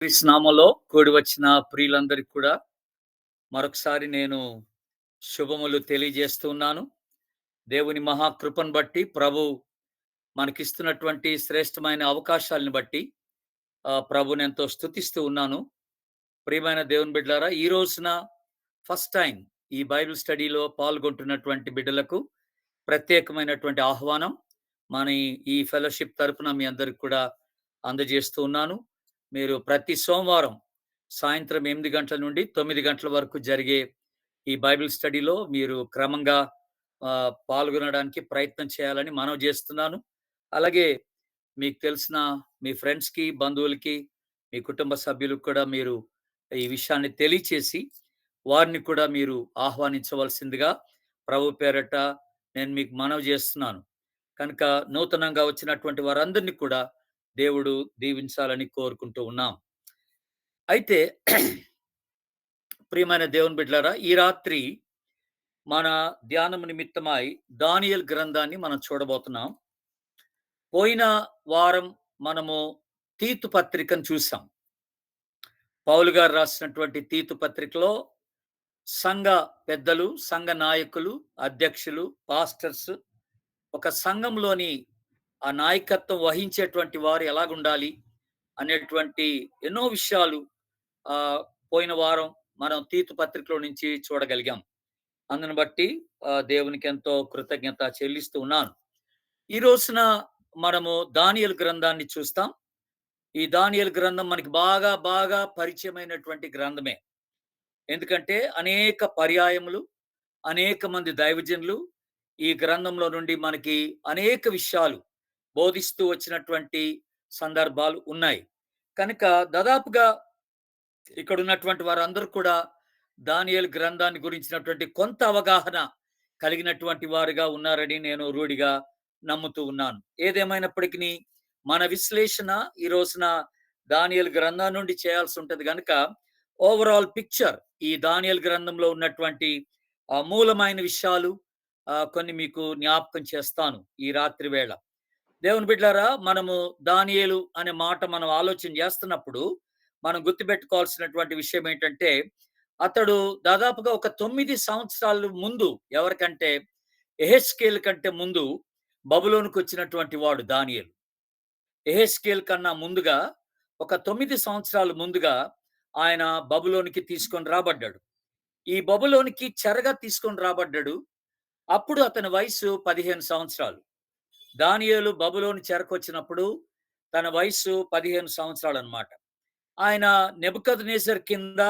క్రీస్తు నామములో కూడి వచ్చిన ప్రియులందరికి కూడా మరొకసారి నేను శుభములు తెలియజేస్తూ ఉన్నాను. దేవుని మహాకృపను బట్టి ప్రభు మనకిస్తున్నటువంటి శ్రేష్టమైన అవకాశాలను బట్టి ప్రభుని ఎంతో స్తుతిస్తూ ఉన్నాను. ప్రియమైన దేవుని బిడ్డలారా, ఈ రోజున ఫస్ట్ టైం ఈ బైబిల్ స్టడీలో పాల్గొంటున్నటువంటి బిడ్డలకు ప్రత్యేకమైనటువంటి ఆహ్వానం మన ఈ ఫెలోషిప్ తరపున మీ అందరికి కూడా అందజేస్తూ ఉన్నాను. మీరు ప్రతి సోమవారం సాయంత్రం 8 గంటల నుండి 9 గంటల వరకు జరిగే ఈ బైబిల్ స్టడీలో మీరు క్రమంగా పాల్గొనడానికి ప్రయత్నం చేయాలని మనవి చేస్తున్నాను. అలాగే మీకు తెలిసిన మీ ఫ్రెండ్స్‌కి, బంధువులకి, మీ కుటుంబ సభ్యులకు కూడా మీరు ఈ విషయాన్ని తెలియచేసి, వారిని కూడా మీరు ఆహ్వానించవలసిందిగా ప్రభు పేరట నేను మీకు మనవి చేస్తున్నాను. కనుక నూతనంగా వచ్చినటువంటి వారందరినీ కూడా దేవుడు దీవించాలని కోరుకుంటూ ఉన్నాం. అయితే ప్రియమైన దేవుని బిడ్డలారా, ఈ రాత్రి మన ధ్యానం నిమిత్తమై దానియేలు గ్రంథాన్ని మనం చూడబోతున్నాం. పోయిన వారం మనము తీతు పత్రికను చూసాం. పౌలు గారు రాసినటువంటి తీతు పత్రికలో సంఘ పెద్దలు, సంఘ నాయకులు, అధ్యక్షులు, పాస్టర్స్, ఒక సంఘంలోని ఆ నాయకత్వం వహించేటువంటి వారు ఎలాగుండాలి అనేటువంటి ఎన్నో విషయాలు పోయిన వారం మనం తీతు పత్రికలో నుంచి చూడగలిగాం. అందును బట్టి దేవునికి ఎంతో కృతజ్ఞత చెల్లిస్తూ ఉన్నాను. ఈ రోజున మనము దానియేలు గ్రంథాన్ని చూస్తాం. ఈ దానియేలు గ్రంథం మనకి బాగా బాగా పరిచయమైనటువంటి గ్రంథమే. ఎందుకంటే అనేక పర్యాయములు, అనేక మంది దైవజనులు ఈ గ్రంథంలో నుండి మనకి అనేక విషయాలు బోధిస్తూ వచ్చినటువంటి సందర్భాలు ఉన్నాయి. కనుక దాదాపుగా ఇక్కడ ఉన్నటువంటి వారందరూ కూడా దానియేలు గ్రంథాన్ని గురించినటువంటి కొంత అవగాహన కలిగినటువంటి వారుగా ఉన్నారని నేను రూఢిగా నమ్ముతూ ఉన్నాను. ఏదేమైనప్పటికీ మన విశ్లేషణ ఈ రోజున దానియేలు గ్రంథం నుండి చేయాల్సి ఉంటది గనుక ఓవరాల్ పిక్చర్ ఈ దానియేలు గ్రంథంలో ఉన్నటువంటి మూలమైన విషయాలు కొన్ని మీకు జ్ఞాపకం చేస్తాను ఈ రాత్రి వేళ. దేవుని బిడ్డలారా, మనము దానియేలు అనే మాట మనం ఆలోచన చేస్తున్నప్పుడు మనం గుర్తుపెట్టుకోవాల్సినటువంటి విషయం ఏంటంటే, అతడు దాదాపుగా ఒక 9 సంవత్సరాలు ముందు ఎవరికంటే యెహెజ్కేలు కంటే ముందు బబులోనుకు వచ్చినటువంటి వాడు దానియేలు. యెహెజ్కేలు కన్నా ముందుగా ఒక 9 సంవత్సరాలు ముందుగా ఆయన బబులోనికి తీసుకొని రాబడ్డాడు. ఈ బబులోనికి చెరగా తీసుకొని రాబడ్డాడు. అప్పుడు అతని వయసు 15 సంవత్సరాలు. దానియేలు బబులోను చెరకొచ్చినప్పుడు తన వయసు 15 సంవత్సరాలు అన్నమాట. ఆయన నెబుకద్నెజర్ కింద,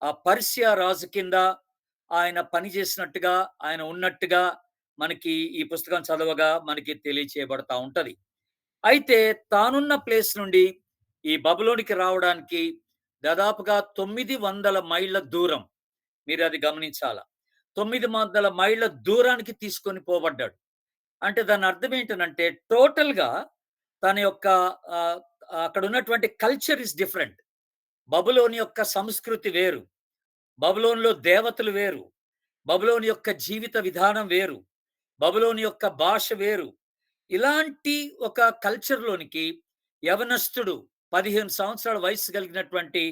ఆ పర్షియా రాజు కింద ఆయన పనిచేసినట్టుగా, ఆయన ఉన్నట్టుగా మనకి ఈ పుస్తకం చదవగా మనకి తెలియచేయబడతా ఉంటది. అయితే తానున్న ప్లేస్ నుండి ఈ బబులోనికి రావడానికి దాదాపుగా 900 మైళ్ళ దూరం. మీరది గమనించాల. 900 మైళ్ళ దూరానికి తీసుకొని పోబడ్డాడు. అంటే దాని అర్థం ఏంటనంటే టోటల్‌గా తన యొక్క అక్కడ ఉన్నటువంటి కల్చర్ ఇస్ డిఫరెంట్. బబులోను యొక్క సంస్కృతి వేరు. బబులోనులో దేవతలు వేరు. బబులోను యొక్క జీవిత విధానం వేరు. బబులోను యొక్క భాష వేరు. ఇలాంటి ఒక కల్చర్‌లోనికి యవనస్తుడు 15 సంవత్సరాల వయస్సు కలిగినటువంటి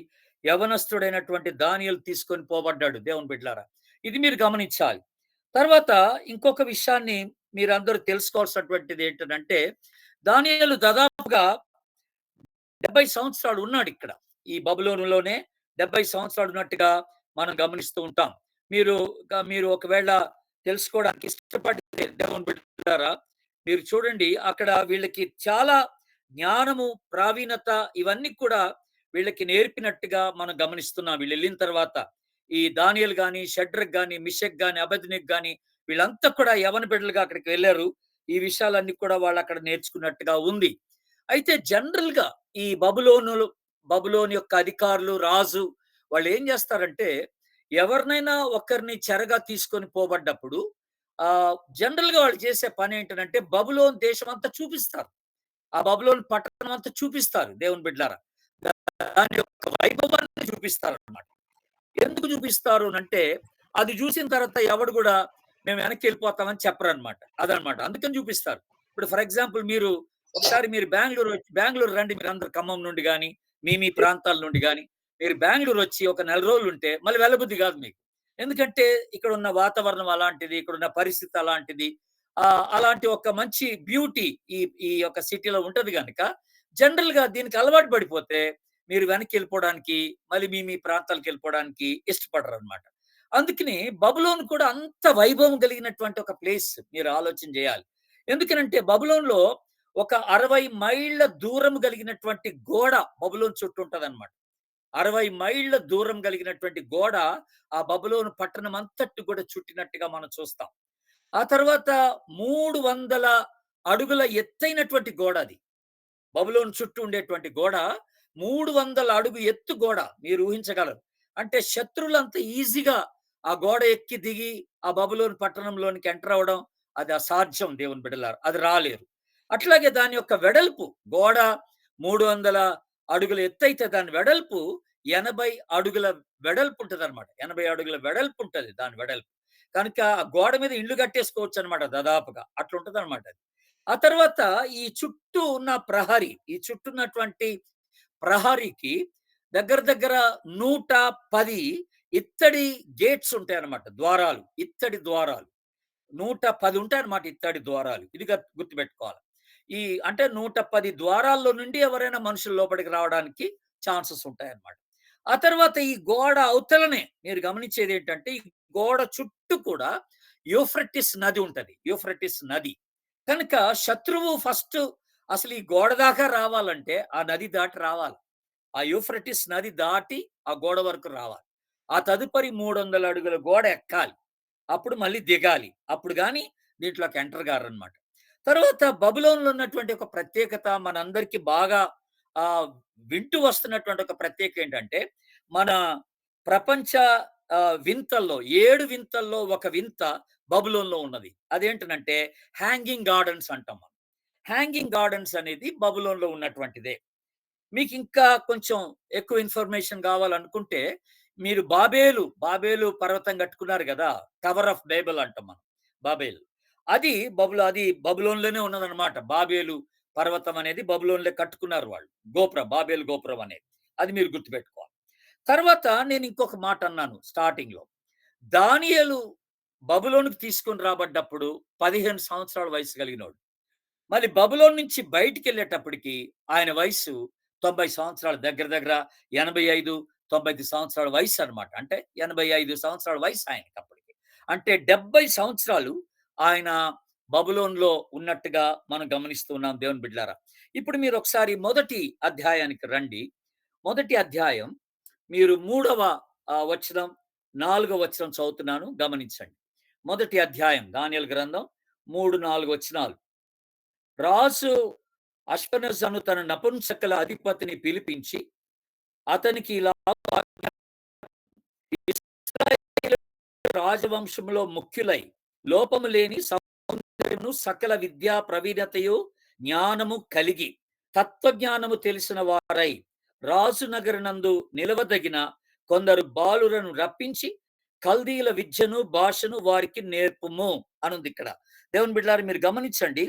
యవనస్తుడైనటువంటి దానియేలు తీసుకొని పోబడ్డాడు దేవుని బిడ్డలారా. ఇది మీరు గమనించాలి. తర్వాత ఇంకొక విషయాన్ని మీరందరూ తెలుసుకోవాల్సినటువంటిది ఏంటంటే, దానియేలు దాదాపుగా 70 సంవత్సరాలు ఉన్నాడిక్కడ. ఈ బబులోనులోనే 70 సంవత్సరాలు ఉన్నట్టుగా మనం గమనిస్తూ ఉంటాం. మీరు ఒకవేళ తెలుసుకోవడానికి ఇష్టపడితే దేవుని బిడ్డలారా, మీరు చూడండి అక్కడ వీళ్ళకి చాలా జ్ఞానము, ప్రావీణత ఇవన్నీ కూడా వీళ్ళకి నేర్పినట్టుగా మనం గమనిస్తున్నాం. వీళ్ళెళ్ళిన తర్వాత ఈ దానియేలు గాని, షడ్రక్ గాని, మిషక్ గాని, అబేద్నెగో గాని వీళ్ళంతా కూడా యవ్వన బిడ్డలుగా అక్కడికి వెళ్లారు. ఈ విషయాలన్నీ కూడా వాళ్ళు అక్కడ నేర్చుకున్నట్టుగా ఉంది. అయితే జనరల్‌గా ఈ బబులోను యొక్క అధికారులు, రాజు వాళ్ళేం చేస్తారంటే, ఎవరినైనా ఒకరిని చెరగా తీసుకొని పోబడ్డప్పుడు జనరల్‌గా వాళ్ళు చేసే పనేంటనంటే, బబులోను దేశమంతా చూపిస్తారు. ఆ బబులోను పట్టణం అంతా చూపిస్తారు దేవుని బిడ్డలారా. దాని యొక్క వైభవాన్ని చూపిస్తారన్నమాట. ఎందుకు చూపిస్తారు అనంటే, అది చూసిన తర్వాత ఎవడు కూడా మేము వెనక్కెళ్ళిపోతామని చెప్పరన్నమాట. అదనమాట. అందుకని చూపిస్తారు. ఇప్పుడు ఫర్ ఎగ్జాంపుల్ మీరు ఒకసారి బెంగుళూరు రండి మీరందరూ ఖమ్మం నుండి గాని, మీ ప్రాంతాల నుండి గాని, మీరు బెంగుళూరు వచ్చి ఒక నెల రోజులుంటే మళ్ళీ వెళ్ళబుద్ధి కాదు మీకు. ఎందుకంటే ఇక్కడున్న వాతావరణం అలాంటిది, ఇక్కడున్న పరిస్థితి అలాంటిది. అలాంటి ఒక మంచి బ్యూటీ ఈ ఈ యొక్క సిటీలో ఉంటది గనక, జనరల్‌గా దీనికి అలవాటు పడిపోతే మీరు వెనక్కెళ్ళిపోవడానికి, మళ్ళీ మీ ప్రాంతాలకెళ్ళిపోవడానికి ఇష్టపడరనమాట. అందుకని బబులోన్ కూడా అంత వైభవం కలిగినటువంటి ఒక ప్లేస్ మీరు ఆలోచన జేయాలి. ఎందుకనంటే బబులోన్‌లో ఒక 60 మైళ్ళ దూరం కలిగినటువంటి గోడ బబులోను చుట్టూ ఉంటదన్నమాట. 60 మైళ్ళ దూరం కలిగినటువంటి గోడ ఆ బబులోను పట్టణం అంతటి కూడా చుట్టినట్టుగా మనం చూస్తాం. ఆ తర్వాత 300 అడుగుల ఎత్తైనటువంటి గోడ అది. బబులోను చుట్టూ ఉండేటువంటి గోడ 300 అడుగు ఎత్తు గోడ. మీరు ఊహించగలరు. అంటే శత్రువులంత ఈజీగా ఆ గోడ ఎక్కి దిగి ఆ బబులోను పట్టణంలోనికి ఎంటర్ అవ్వడం అది అసాధ్యం దేవుని బిడ్డలారా. అది రాలేరు. అట్లాగే దాని యొక్క వెడల్పు గోడ 300 అడుగుల ఎత్తయితే దాని వెడల్పు 80 అడుగుల వెడల్పు ఉంటదనమాట. 80 అడుగుల వెడల్పు ఉంటది దాని వెడల్పు. కనుక ఆ గోడ మీద ఇల్లు కట్టేసుకోవచ్చనమాట దాదాపుగా. అట్లుంటదనమాట అది. ఆ తర్వాత ఈ చుట్టూ ఉన్న ప్రహరీ, ఈ చుట్టూ ఉన్నటువంటి ప్రహరీకి దగ్గర దగ్గర 110 ఇత్తడి గేట్స్ ఉంటాయన్నమాట. ద్వారాలు. ఇత్తడి ద్వారాలు. 110 ఉంటాయన్నమాట ఇత్తడి ద్వారాలు. ఇది గుర్తుపెట్టుకోవాలి. ఈ అంటే 110 ద్వారాల్లో నుండి ఎవరైనా మనుషులు లోపలికి రావడానికి ఛాన్సెస్ ఉంటాయన్నమాట. ఆ తర్వాత ఈ గోడ అవతలనే మీరు గమనించేదేంటంటే, ఈ గోడ చుట్టూ కూడా యూఫ్రటీస్ నది ఉంటది. యూఫ్రటీస్ నది. కనుక శత్రువు ఫస్ట్ అసలు ఈ గోడ దాకా రావాలంటే ఆ నది దాటి రావాలి. ఆ యూఫ్రటీస్ నది దాటి ఆ గోడ వరకు రావాలి. ఆ తదుపరి 300 అడుగుల గోడ ఎక్కాలి. అప్పుడు మళ్ళీ దిగాలి. అప్పుడు గాని దీంట్లోకి ఎంటర్ గారనమాట. తర్వాత బబులోన్‌లో ఉన్నటువంటి ఒక ప్రత్యేకత మనందరికీ బాగా ఆహ్, వింటూ వస్తున్నటువంటి ఒక ప్రత్యేకత ఏంటంటే, మన ప్రపంచ వింతల్లో 7 వింతల్లో ఒక వింత బబులోన్‌లో ఉన్నది. అదేంటనంటే హ్యాంగింగ్ గార్డెన్స్ అంటాం మనం. హ్యాంగింగ్ గార్డెన్స్ అనేది బబులోన్‌లో ఉన్నటువంటిదే. మీకింకా కొంచెం ఎక్కువ ఇన్ఫర్మేషన్ గావాలనుకుంటే, మీరు బాబేలు పర్వతం కట్టుకున్నారు గదా! టవర్ ఆఫ్ బేబెల్ అంటాం మనం. బాబేలు. అది బబులోన్‌లోనే ఉన్నదనమాట. బాబేలు పర్వతం అనేది బబులోన్‌లో కట్టుకున్నారు వాళ్ళు. బాబేలు గోపురం అనేది. అది మీరు గుర్తుపెట్టుకోవాలి. తర్వాత నేను ఇంకొక మాట అన్నాను స్టార్టింగ్‌లో. దానియేలు బబులోనుకు తీసుకొని రాబడ్డప్పుడు 15 సంవత్సరాల వయసు కలిగినోడు. మళ్ళీ బబులోను నుంచి బయటికెళ్ళేటప్పటికి ఆయన వయస్సు 90 సంవత్సరాలు దగ్గర దగ్గర 85, 90 సంవత్సరాల వయస్సనమాట. అంటే 85 సంవత్సరాల వయసు ఆయనకప్పటికి. అంటే 70 సంవత్సరాలు ఆయన బబులోనులో ఉన్నట్టుగా మనం గమనిస్తూ ఉన్నాం దేవుని బిడ్డలారా. ఇప్పుడు మీరొకసారి మొదటి అధ్యాయానికి రండి. మొదటి అధ్యాయం మీరు 3వ వచనం, 4వ వచనం చదువుతున్నాను గమనించండి. మొదటి అధ్యాయం దానియేలు గ్రంథం 3, 4 వచనాలు. రాజు అష్పెనెజను తన నపుంసకుల అధిపతిని పిలిపించి అతనికి ఇలా ఇశ్రాయేలు రాజవంశంలో ముఖ్యులై లోపము లేని సౌందర్యమును సకల విద్యా ప్రవీణతయు జ్ఞానము కలిగి తత్వజ్ఞానము తెలిసిన వారై రాజు నగరనందు నిలవదగిన కొందరు బాలురను రప్పించి కల్దీల విద్యను భాషను వారికి నేర్పుము అనుంది ఇక్కడ. దేవుని బిడ్డలారా మీరు గమనించండి.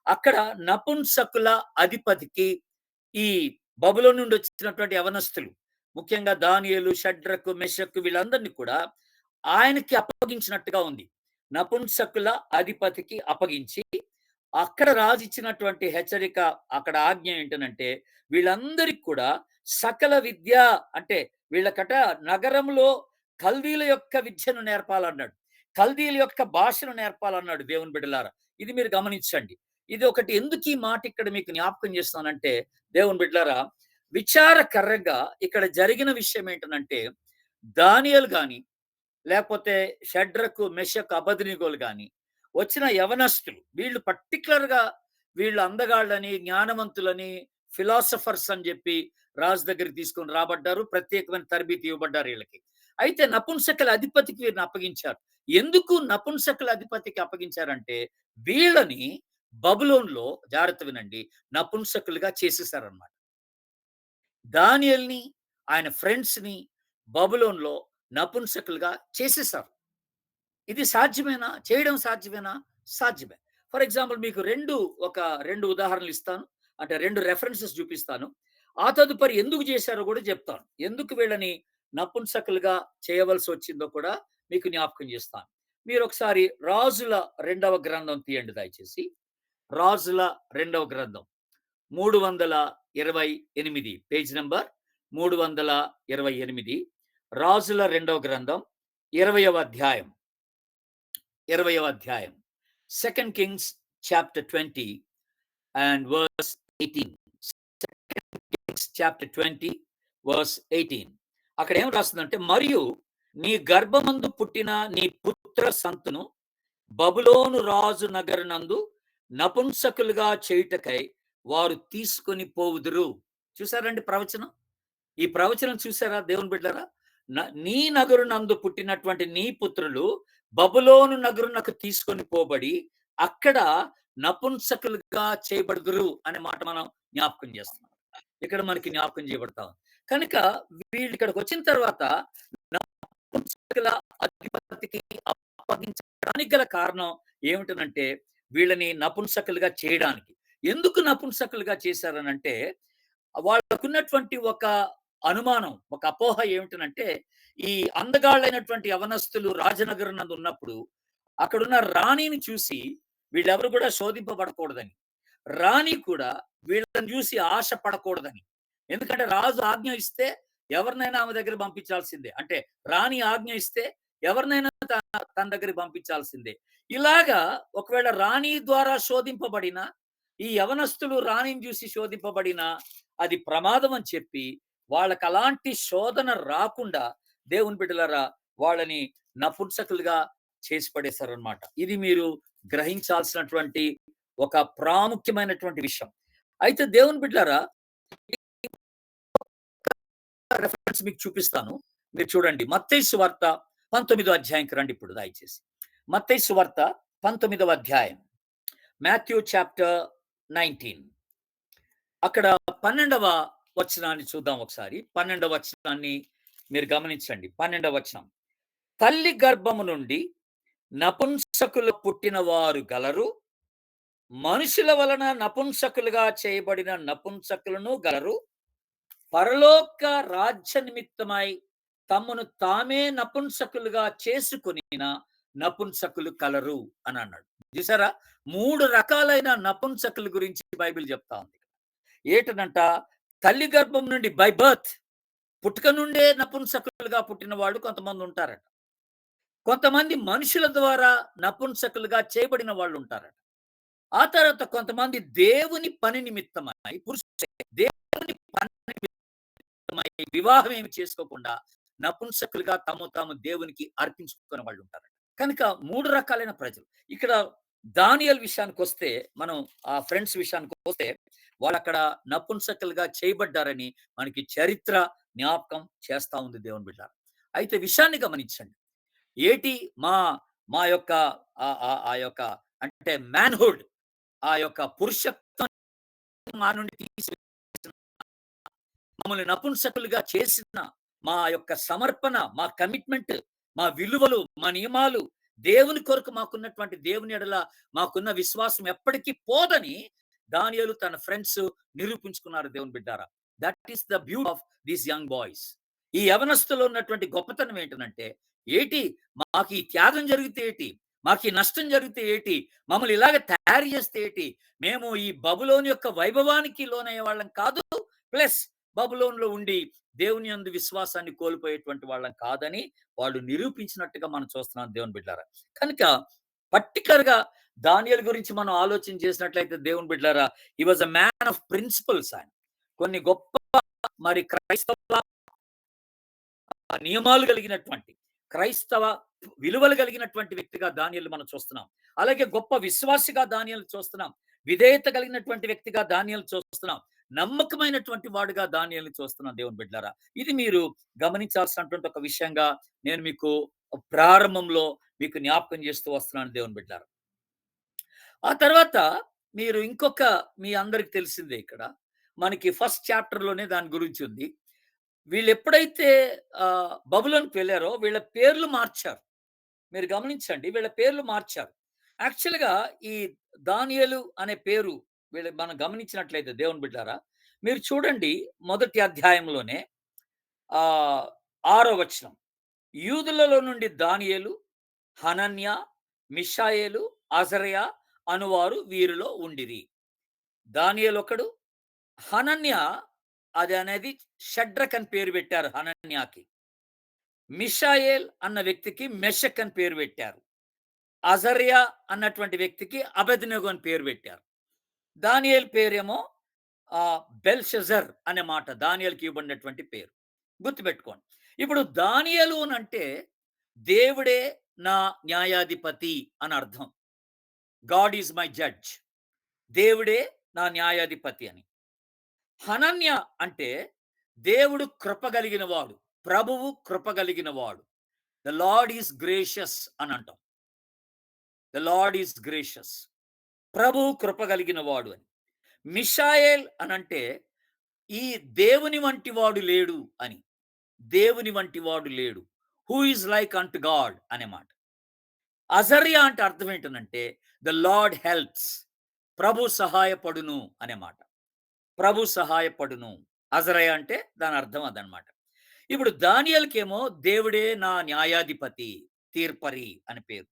అక్కడ నపుంసకుల అధిపతికి ఈ బబులోను నుండి వచ్చినటువంటి యవనస్తులు ముఖ్యంగా దానియేలు, షడ్రకు, మెషక్కు వీళ్ళందరినీ కూడా ఆయనకి అప్పగించినట్టుగా ఉంది. నపుంసకుల అధిపతికి అప్పగించి, అక్కడ రాజు ఇచ్చినటువంటి హెచ్చరిక, అక్కడ ఆజ్ఞ ఏంటనంటే, వీళ్ళందరికి కూడా సకల విద్య అంటే వీళ్ళకట నగరంలో కల్దీల యొక్క విద్యను నేర్పాలన్నాడు. కల్దీల యొక్క భాషను నేర్పాలన్నాడు దేవుని బిడ్డలారా. ఇది మీరు గమనించండి. ఇది ఒకటి ఎందుకు ఈ మాట ఇక్కడ మీకు జ్ఞాపకం చేస్తున్నానంటే, దేవుని బిడ్డలారా విచారకరంగా ఇక్కడ జరిగిన విషయం ఏంటనంటే, దానియేలు గాని, లేకపోతే షడ్రకు, మెషకు, అబేద్నెగోలు గాని, వచ్చిన యవనస్తులు వీళ్ళు పర్టిక్యులర్‌గా వీళ్ళు అందగాళ్ళని, జ్ఞానవంతులని, ఫిలాసఫర్స్ అని జెప్పి రాజు దగ్గరికి తీసుకొని రాబడ్డారు. ప్రత్యేకమైన తరబీతి ఇవ్వబడ్డారు ఈళ్ళకి. అయితే నపుంసకుల అధిపతికి వీరిని అప్పగించారు. ఎందుకు నపుంసకుల అధిపతికి అప్పగించారంటే, వీళ్ళని బబులోన్‌లో జాగ్రత్త వినండి నపుంసకులుగా చేసేసారన్నమాట. దానియేలుని, ఆయన ఫ్రెండ్స్‌ని బబులోన్‌లో నపుంసకులుగా చేసేసారు. ఇది సాధ్యమేనా? చేయడం సాధ్యమేనా? సాధ్యమే. ఫర్ ఎగ్జాంపుల్ మీకు ఒక 2 ఉదాహరణలు ఇస్తాను. అంటే 2 రెఫరెన్సెస్ చూపిస్తాను. ఆ తదుపరి ఎందుకు చేశారో కూడా చెప్తాను. ఎందుకు వీళ్ళని నపుంసకులుగా చేయవలసి వచ్చిందో కూడా మీకు జ్ఞాపకం చేస్తాను. మీరొకసారి రాజుల 2వ గ్రంథం తీయండి దయచేసి. రాజుల 2వ గ్రంథం 328 పేజ్ నంబర్ 328 రాజుల 2వ గ్రంథం 20వ అధ్యాయం 20వ అధ్యాయం. 2 Kings chapter 20 and verse 18. 2 Kings chapter 20 verse 18. అక్కడ ఏం రాస్తుందంటే, మరియు నీ గర్భమందు పుట్టిన నీ పుత్ర సంతును బబులోను రాజు నగరునందు నపుంసకులుగా చేయుటకై వారు తీసుకొని పోవుదురు. చూసారండి ప్రవచనం? ఈ ప్రవచనం చూసారా దేవుని బిడ్డలారా? నీ నగరునందు పుట్టినటువంటి నీ పుత్రులు బబులోను నగరునకు తీసుకొని పోబడి అక్కడ నపుంసకులుగా చేయబడుదురు అనే మాట మనం జ్ఞాపకం చేస్తున్నాం. ఇక్కడ మనకి జ్ఞాపకం చేయబడతాం. కనుక వీళ్ళు ఇక్కడికి వచ్చిన తర్వాత నపుంసకుల అధిపతికి అప్పగించడానికి గల కారణం ఏమిటనంటే, వీళ్ళని నపుంసకులుగా చేయడానికి. ఎందుకు నపుంసకులుగా చేశారనంటే, వాళ్ళకున్నటువంటి ఒక అనుమానం, ఒక అపోహ ఏమిటనంటే, ఈ అందగాళ్ళైనటువంటి యవనస్తులు రాజనగరం నందు ఉన్నప్పుడు, అక్కడున్న రాణిని చూసి వీళ్ళెవరు కూడా శోధింపబడకూడదని. రాణి కూడా వీళ్ళని చూసి ఆశ పడకూడదని. ఎందుకంటే రాజు ఆజ్ఞ ఇస్తే ఎవరినైనా ఆమె దగ్గర పంపించాల్సిందే. అంటే రాణి ఆజ్ఞ ఇస్తే ఎవరినైనా తన దగ్గరికి పంపించాల్సిందే. ఇలాగా ఒకవేళ రాణి ద్వారా శోధింపబడిన ఈ యవనస్తులు రాణిని చూసి శోధింపబడిన అది ప్రమాదం అని చెప్పి వాళ్ళకి అలాంటి శోధన రాకుండా దేవుని బిడ్డలారా వాళ్ళని నపుంసకులుగా చేసి పడేశారనమాట. ఇది మీరు గ్రహించాల్సినటువంటి ఒక ప్రాముఖ్యమైనటువంటి విషయం. అయితే దేవుని బిడ్డలారా రెఫరెన్స్ మీకు చూపిస్తాను. మీరు చూడండి. మత్తయి సువార్త 19వ అధ్యాయంకి రండి ఇప్పుడు దయచేసి. మత్తయి సువార్త 19వ అధ్యాయం. Matthew chapter 19. అక్కడ 12వ వచనాన్ని చూద్దాం ఒకసారి. 12వ వచనాన్ని మీరు గమనించండి. 12వ వచనం. తల్లి గర్భము నుండి నపుంసకులు పుట్టిన వారు గలరు. మనుషుల వలన నపుంసకులుగా చేయబడిన నపుంసకులను గలరు. పరలోక రాజ్య నిమిత్తమై తమను తామే నపుంసకులుగా చేసుకొనిన నపుంసకులు కలరు అని అన్నాడు. చూసారా? 3 రకాలైన నపుంసకుల గురించి బైబిల్ చెప్తా ఉంది. ఏటనంట, తల్లి గర్భం నుండి బై బర్త్, పుట్టుక నుండే నపుంసకులుగా పుట్టిన వాళ్ళు కొంతమంది ఉంటారట. కొంతమంది మనుషుల ద్వారా నపుంసకులుగా చేయబడిన వాళ్ళు ఉంటారట. ఆ తర్వాత కొంతమంది దేవుని పని నిమిత్తమై దేవుని పని నిమిత్తమై వివాహం ఏమి చేసుకోకుండా నపుంసకులుగా తాము దేవునికి అర్పించుకునే వాళ్ళు ఉంటారట. కనుక 3 రకాలైన ప్రజలు. ఇక్కడ దానియేలు విషయానికొస్తే, మనం ఆ ఫ్రెండ్స్ విషయానికొస్తే, వాళ్ళక్కడ నపుంసకులుగా చేయబడ్డారని మనకి చరిత్ర జ్ఞాపకం చేస్తా ఉంది దేవుని బిడ్డలారా. అయితే విషయాన్ని గమనించండి. ఏటి మా మా యొక్క ఆ యొక్క అంటే మ్యాన్‌హుడ్, ఆ యొక్క పురుషత్వం మా నుండి తీసి మమ్మల్ని నపుంసకులుగా చేసిన మా యొక్క సమర్పణ, మా కమిట్మెంట్, మా విలువలు, మా నియమాలు, దేవుని కొరకు మాకున్నటువంటి దేవుని ఎడల మాకున్న విశ్వాసం ఎప్పటికీ పోదని దానియేలు తన ఫ్రెండ్స్ నిరూపించుకున్నారు దేవుని బిడ్డారా. That is the beauty of these young boys. ఈ యవనస్తులో ఉన్నటువంటి గొప్పతనం ఏంటనంటే, ఏటి మాకు ఈ త్యాగం జరిగితే ఏటి, మాకు ఈ నష్టం జరిగితే ఏటి, మమ్మల్ని ఇలాగ తయారు చేస్తే ఏటి, మేము ఈ బబులోను యొక్క వైభవానికి లోనయ్యే వాళ్ళం కాదు, ప్లస్ బబులోనులో ఉండి దేవుని యందు విశ్వాసాన్ని కోల్పోయేటువంటి వాళ్ళం కాదని వాళ్ళు నిరూపించినట్టుగా మనం చూస్తున్నాం దేవుని బిడ్డారా. కనుక పర్టికులర్ గా దానియేలు గురించి మనం ఆలోచన చేసినట్లయితే దేవుని బిడ్డారా, he was a man of principles. ఆయన కొన్ని గొప్ప మరి క్రైస్తవ నియమాలు కలిగినటువంటి, క్రైస్తవ విలువలు కలిగినటువంటి వ్యక్తిగా దానియేలు మనం చూస్తున్నాం. అలాగే గొప్ప విశ్వాసిగా దానియేలు చూస్తున్నాం. విధేయత కలిగినటువంటి వ్యక్తిగా దానియేలు చూస్తున్నాం. నమ్మకమైనటువంటి వాడుగా దానియేలుని చూస్తున్నాం దేవుని బిడ్డలారా. ఇది మీరు గమనించాల్సినటువంటి ఒక విషయంగా నేను మీకు ప్రారంభంలో మీకు జ్ఞాపకం చేస్తూ వస్తున్నాను దేవుని బిడ్డలారా. ఆ తర్వాత మీరు ఇంకొక, మీ అందరికి తెలిసిందే, ఇక్కడ మనకి ఫస్ట్ చాప్టర్ లోనే దాని గురించి ఉంది. వీళ్ళు ఎప్పుడైతే బబులోనుకి వెళ్ళారో వీళ్ళ పేర్లు మార్చారు. మీరు గమనించండి, వీళ్ళ పేర్లు మార్చారు. యాక్చువల్‌గా ఈ దానియేలు అనే పేరు మనం గమనించినట్లయితే దేవుని బిడ్డారా, మీరు చూడండి మొదటి అధ్యాయంలోనే ఆహ్, 6 వచనం. యూదులలో నుండి దానియేలు, హనన్య, మిషాయేలు, అజర్య అనువారు వీరిలో ఉండిరి. దానియేలొకడు, హనన్య అది అనేది షడ్రక్ అని పేరు పెట్టారు హనన్యాకి. మిషాయేల్ అన్న వ్యక్తికి మెషక్ అని పేరు పెట్టారు. అజర్యా అన్నటువంటి వ్యక్తికి అబేద్నెగో అని పేరు పెట్టారు. దానియేలు పేరేమో బెల్షజర్ అనే మాట దానియేలుకి ఇవ్వబడినటువంటి పేరు. గుర్తుపెట్టుకోండి. ఇప్పుడు దానియేలు అనంటే దేవుడే నా న్యాయాధిపతి అని అర్థం. God is my judge. దేవుడే నా న్యాయాధిపతి అని. హనన్య అంటే దేవుడు కృప కలిగిన వాడు. ప్రభువు కృప కలిగిన వాడు. ద లార్డ్ ఈస్ గ్రేషియస్ అని అంటాం. The lord is gracious. ప్రభువు కృప కలిగిన వాడు అని. మిషాయేల్ అనంటే ఈ దేవుని వంటి వాడు లేడు అని. దేవుని వంటి వాడు లేడు. Who is like unto God అనే మాట. అజర్యా అంటే అర్థం ఏంటనంటే ద లార్డ్ హెల్ప్స్. ప్రభు సహాయపడును అనే మాట. ప్రభు సహాయపడును. అజరయ అంటే దాని అర్థం అదనమాట. ఇప్పుడు దానియేలుకేమో దేవుడే నా న్యాయాధిపతి, తీర్పరి అని పేరు.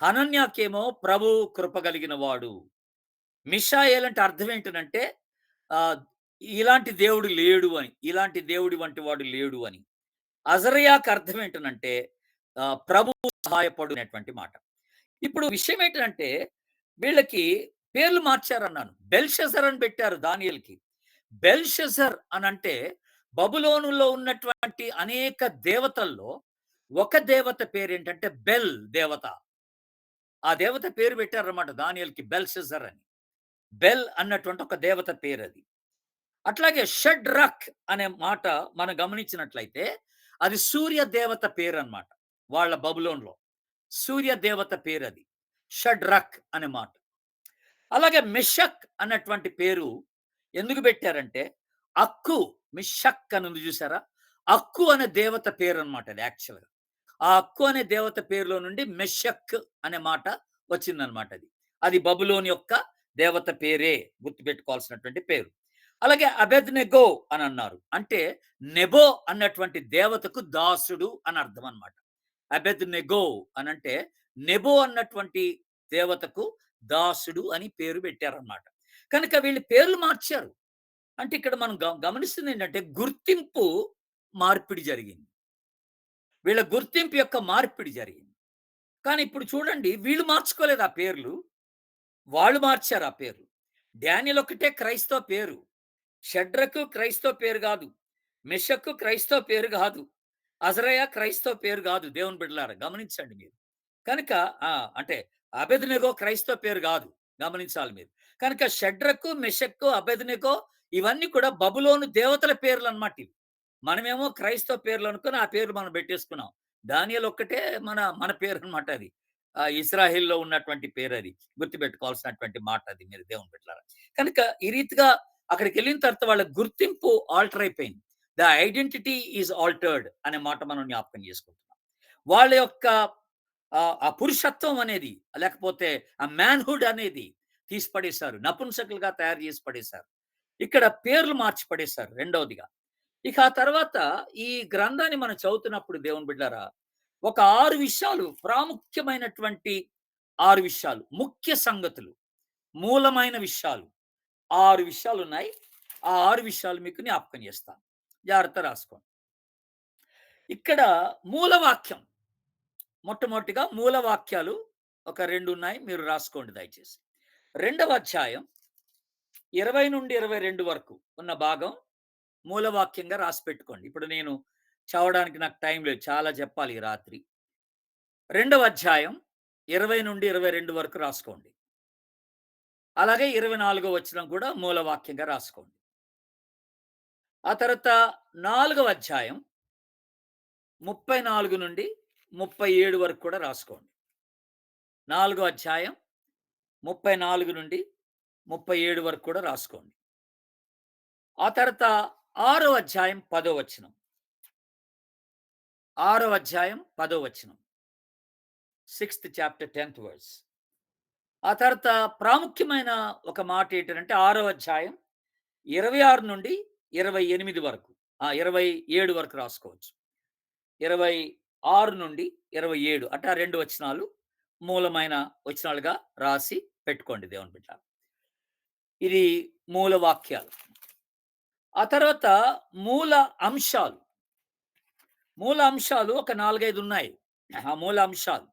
హనన్యాకేమో ప్రభు కృప కలిగిన వాడు. మిషాయేల్ అంటే అర్థం ఏంటనంటే ఆహ్, ఇలాంటి దేవుడు లేడు అని. ఇలాంటి దేవుడి వంటి వాడు లేడు అని. అజర్యాకి అర్థం ఏంటనంటే ప్రభువు సహాయపడునటువంటి మాట. ఇప్పుడు విషయం ఏంటంటే వీళ్ళకి పేర్లు మార్చారన్నాను. బెల్షజర్ అని పెట్టారు దానియేలుకి. బెల్షజర్ అనంటే బబులోనులో ఉన్నటువంటి అనేక దేవతల్లో ఒక దేవత పేరేంటంటే బెల్ దేవత. ఆ దేవత పేరు పెట్టారన్నమాట దానియేలుకి బెల్షజర్ అని. బెల్ అన్నటువంటి ఒక దేవత పేరది. అట్లాగే షడ్రక్ అనే మాట మనం గమనించినట్లయితే అది సూర్య దేవత పేరన్నమాట. వాళ్ళ బబులోన్‌లో. సూర్య దేవత పేరది. షడ్రక్ అనే మాట. అలాగే మెషక్ అన్నటువంటి పేరు ఎందుకు పెట్టారంటే అక్కు మిషక్ అని ఉంది చూసారా? అక్కు అనే దేవత పేరన్నమాట అది యాక్చువల్‌గా. ఆ అక్కు అనే దేవత పేరులో నుండి మెషక్ అనే మాట వచ్చిందన్నమాట అది. అది బబులోను యొక్క దేవత పేరే గుర్తుపెట్టుకోవాల్సినటువంటి పేరు. అలాగే అబేద్నెగో అని అన్నారు. అంటే నెబో అన్నటువంటి దేవతకు దాసుడు అని అర్థం అన్నమాట. అబేద్నెగో అనంటే నెబో అన్నటువంటి దేవతకు దాసుడు అని పేరు పెట్టారన్నమాట. కనుక వీళ్ళు పేర్లు మార్చారు. అంటే ఇక్కడ మనం గమనిస్తుంది ఏంటంటే గుర్తింపు మార్పిడి జరిగింది. వీళ్ళ గుర్తింపు యొక్క మార్పిడి జరిగింది. కానీ ఇప్పుడు చూడండి వీళ్ళు మార్చుకోలేదు ఆ పేర్లు. వాళ్ళు మార్చారు ఆ పేర్లు. డానియేల్ ఒక్కటే క్రైస్తవ పేరు. షడ్రకు క్రైస్తవ పేరు గాదు. మెషక్కు క్రైస్తవ పేరు గాదు. అజరయ క్రైస్తవ పేరు గాదు. దేవుని బిడ్డలారా గమనించండి మీరు. కనుక అంటే అబేద్నెగో క్రైస్తవ పేరు గాదు. గమనించాలి మీరు. కనుక షడ్రకు, మెషక్కు, అబేద్నెగో ఇవన్నీ కూడా బబులోను దేవతల పేర్లన్నమాట ఇవి. మనమేమో క్రైస్తవ పేర్లు అనుకుని ఆ పేర్లు మనం పెట్టేసుకున్నాం. దానియేల్ ఒక్కటే మన మన పేరన్నమాట అది. ఇశ్రాయేల్‌లో ఉన్నటువంటి పేరది. గుర్తుపెట్టుకోవాల్సినటువంటి మాట అది మీరు దేవుని బిడ్డలారా. కనుక ఈ రీతిగా అక్కడికెళ్ళిన తర్వాత వాళ్ళ గుర్తింపు ఆల్టర్ అయిపోయింది. ద ఐడెంటిటీ ఈజ్ ఆల్టర్డ్ అనే మాట మనం జ్ఞాపకం చేసుకుంటున్నాం. వాళ్ళ యొక్క ఆ పురుషత్వం అనేది లేకపోతే ఆ మ్యాన్‌హుడ్ అనేది తీసి పడేశారు. నపుంసకులుగా తయారు చేసి పడేశారు. ఇక్కడ పేర్లు మార్చి పడేశారు రెండోదిగా. ఇక ఆ తర్వాత ఈ గ్రంథాన్ని మనం చదువుతున్నప్పుడు దేవుని బిడ్డారా ఒక 6 విషయాలు ప్రాముఖ్యమైనటువంటి 6 విషయాలు, ముఖ్య సంగతులు, మూలమైన విషయాలు 6 విషయాలున్నాయి. ఆ 6 విషయాలు మీకు జ్ఞాపకం చేస్తాను. జాగ్రత్త రాసుకోండి. ఇక్కడ మూలవాక్యం మొట్టమొదటిగా మూలవాక్యాలు ఒక 2 ఉన్నాయి. మీరు రాసుకోండి దయచేసి. రెండవ అధ్యాయం 20-22 వరకు ఉన్న భాగం మూలవాక్యంగా రాసిపెట్టుకోండి. ఇప్పుడు నేను చదవడానికి నాకు టైం లేదు. చాలా చెప్పాలి ఈ రాత్రి. రెండవ అధ్యాయం 20-22 వరకు రాసుకోండి. అలాగే 24 వచనం కూడా మూలవాక్యంగా రాసుకోండి. ఆ తర్వాత 4వ అధ్యాయం 34-37 వరకు కూడా రాసుకోండి. 4 అధ్యాయం 34-37 వరకు కూడా రాసుకోండి. ఆ తర్వాత 6వ అధ్యాయం 10వ వచనం. 6వ అధ్యాయం 10వ వచనం. 6th chapter 10th verse. ఆ తర్వాత ప్రాముఖ్యమైన ఒక మాట ఏంటంటే 6వ అధ్యాయం 26 నుండి 28 వరకు. 27 వరకు రాసుకోవచ్చు. 26 నుండి 27 అంటే ఆ 2 వచనాలు మూలమైన వచనాలుగా రాసి పెట్టుకోండి దేవుని బిడ్డ. ఇది మూల వాక్యాలు. ఆ తర్వాత మూల అంశాలు. మూల అంశాలు ఒక 4, 5 ఉన్నాయి. ఆ మూల అంశాలు.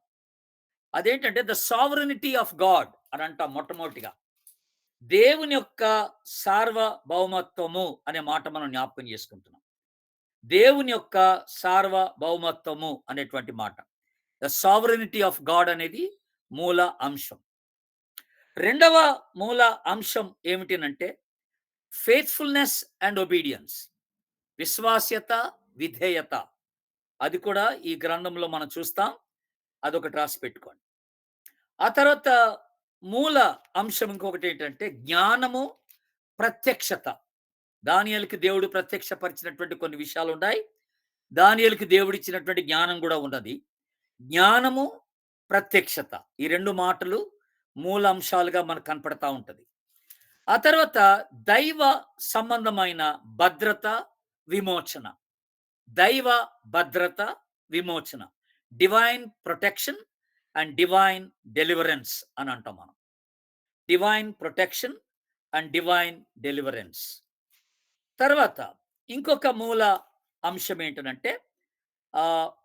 అదేంటంటే ద సావరెనిటీ ఆఫ్ గాడ్ అని అంటాం మొట్టమొదటిగా. దేవుని యొక్క సార్వభౌమత్వము అనే మాట మనం జ్ఞాపకం చేసుకుంటున్నాం. దేవుని యొక్క సార్వభౌమత్వము అనేటువంటి మాట. ద సావరెనిటీ ఆఫ్ గాడ్ అనేది మూల అంశం. రెండవ మూల అంశం ఏమిటినంటే ఫెయిత్ఫుల్‌నెస్ అండ్ ఒబీడియన్స్. విశ్వాస్యత, విధేయత. అది కూడా ఈ గ్రంథంలో మనం చూస్తాం. అదొకటి రాసి పెట్టుకోండి. ఆ తర్వాత మూల అంశం ఇంకొకటేంటంటే జ్ఞానము, ప్రత్యక్షత. దానియేలుకి దేవుడు ప్రత్యక్షపరిచినటువంటి కొన్ని విషయాలున్నాయి. దానియేలుకి దేవుడిచ్చినటువంటి జ్ఞానం గూడా ఉన్నది. జ్ఞానము, ప్రత్యక్షత. ఈ 2 మాటలు మూల అంశాలుగా మనకు కనపడతా ఉంటది. ఆ తర్వాత దైవ సంబంధమైన భద్రత, విమోచన. దైవ భద్రత, విమోచన. Divine protection and divine deliverance అని అంటాం మనం. Divine protection and divine deliverance. తర్వాత ఇంకొక మూల అంశం ఏంటనంటే